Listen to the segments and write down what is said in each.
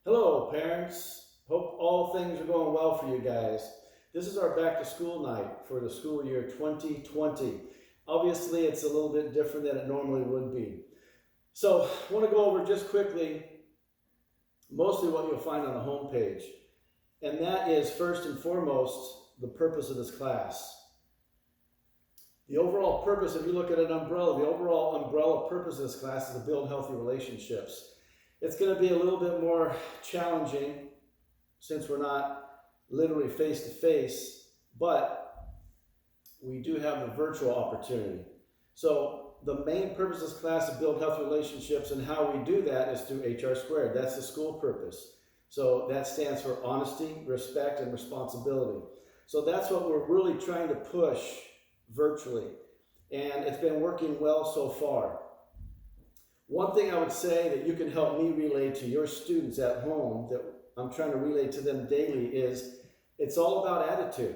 Hello, parents. Hope all things are going well for you guys. This is our back to school night for the school year 2020. Obviously, it's a little bit different than it normally would be. So, I want to go over just quickly mostly what you'll find on the home page. And that is first and foremost the purpose of this class. The overall purpose, if you look at an umbrella, the overall umbrella purpose of this class is to build healthy relationships. It's going to be a little bit more challenging since we're not literally face to face, but we do have the virtual opportunity. So the main purpose of this class is to build healthy relationships, and how we do that is through HR squared. That's the school purpose. So that stands for honesty, respect, and responsibility. So that's what we're really trying to push virtually, and it's been working well so far. One thing I would say that you can help me relay to your students at home, that I'm trying to relay to them daily, is it's all about attitude.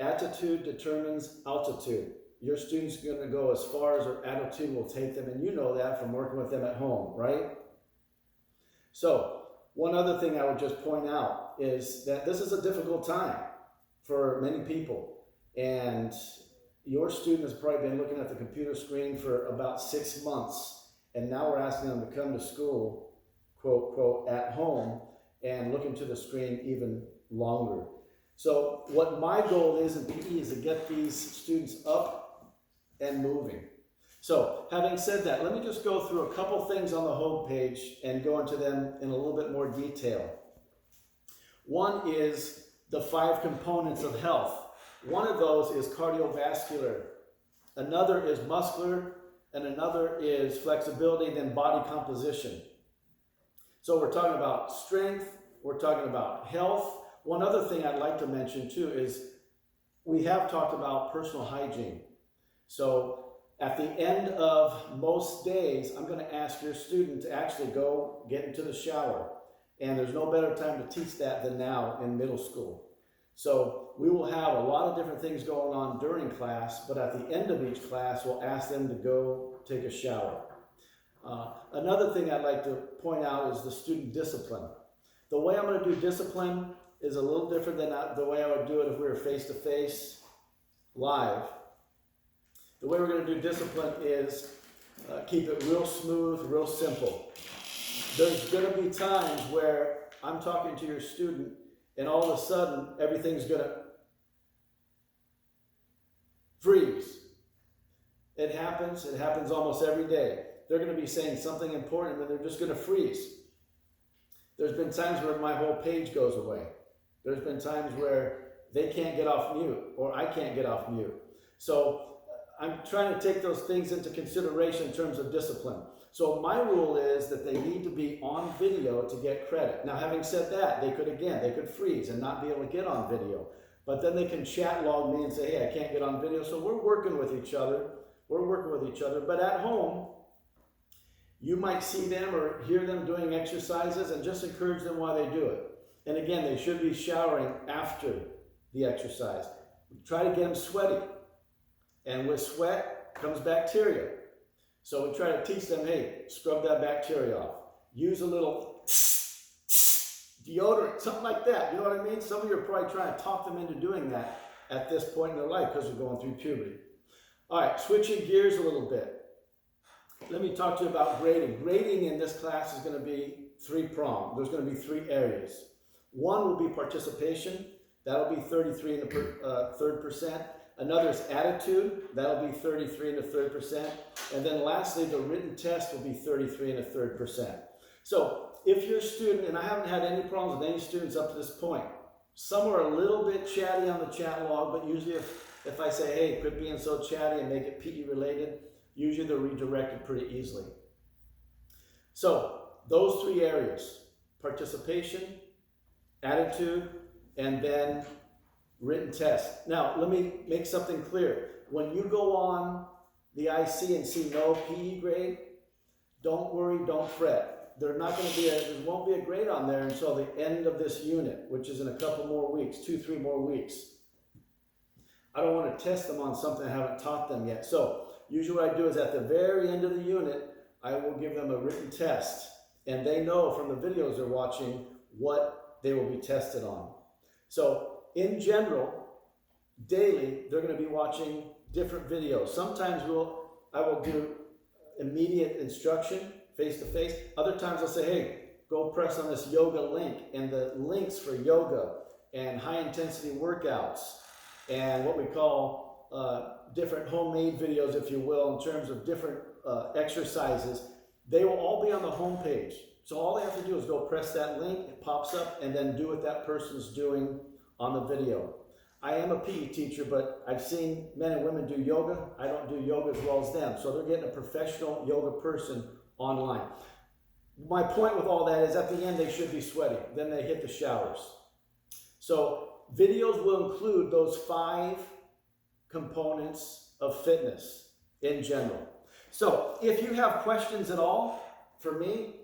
Attitude determines altitude. Your students are going to go as far as their attitude will take them, and you know that from working with them at home, right? So, one other thing I would just point out is that this is a difficult time for many people, and your student has probably been looking at the computer screen for about 6 months. And now we're asking them to come to school, quote, quote, at home, and look into the screen even longer. So what my goal is in PE is to get these students up and moving. So having said that, let me just go through a couple things on the home page and go into them in a little bit more detail. One is the 5 components of health. One of those is cardiovascular. Another is muscular. And another is flexibility, and then body composition. So we're talking about strength, we're talking about health. One other thing I'd like to mention too is we have talked about personal hygiene. So at the end of most days, I'm going to ask your student to actually go get into the shower. And there's no better time to teach that than now in middle school. So we will have a lot of different things going on during class, but at the end of each class, we'll ask them to go take a shower. Another thing I'd like to point out is the student discipline. The way I'm going to do discipline is a little different than the way I would do it if we were face-to-face live. The way we're going to do discipline is keep it real smooth, real simple. There's going to be times where I'm talking to your student and all of a sudden, everything's going to freeze. It happens almost every day. They're going to be saying something important and they're just going to freeze. There's been times where my whole page goes away. There's been times where they can't get off mute or I can't get off mute. So I'm trying to take those things into consideration in terms of discipline. So my rule is that they need to be on video to get credit. Now, having said that, they could freeze and not be able to get on video. But then they can chat log me and say, hey, I can't get on video. So we're working with each other. But at home, you might see them or hear them doing exercises and just encourage them while they do it. And again, they should be showering after the exercise. Try to get them sweaty. And with sweat comes bacteria. So we try to teach them, hey, scrub that bacteria off. Use a little deodorant, something like that. You know what I mean? Some of you are probably trying to talk them into doing that at this point in their life because they're going through puberty. All right, switching gears a little bit. Let me talk to you about grading. Grading in this class is going to be 3-pronged. There's going to be 3 areas. One will be participation. That'll be 33 and a third percent. Another is attitude. That'll be 33 and a third percent. And then lastly, the written test will be 33 and a third percent. So if your student, and I haven't had any problems with any students up to this point, some are a little bit chatty on the chat log, but usually if I say, hey, quit being so chatty and make it PE related, usually they're redirected pretty easily. So those 3 areas, participation, attitude, and then written test. Now, let me make something clear. When you go on the IC and see no PE grade, don't worry, don't fret. There won't be a grade on there until the end of this unit, which is in a couple more weeks, 2-3 more weeks. I don't want to test them on something I haven't taught them yet. So usually what I do is at the very end of the unit, I will give them a written test. And they know from the videos they're watching what they will be tested on. So in general, daily, they're going to be watching different videos. Sometimes I will do immediate instruction, face-to-face. Other times I'll say, hey, go press on this yoga link, and the links for yoga and high-intensity workouts and what we call different homemade videos, if you will, in terms of different exercises, they will all be on the home page. So all they have to do is go press that link, it pops up, and then do what that person's doing on the video. I am a PE teacher, but I've seen men and women do yoga. I don't do yoga as well as them. So they're getting a professional yoga person online. My point with all that is at the end they should be sweaty. Then they hit the showers. So videos will include those 5 components of fitness in general. So if you have questions at all for me,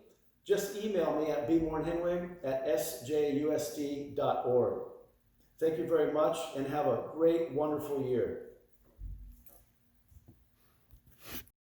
just email me at bmornhinweg@sjusd.org. Thank you very much and have a great, wonderful year.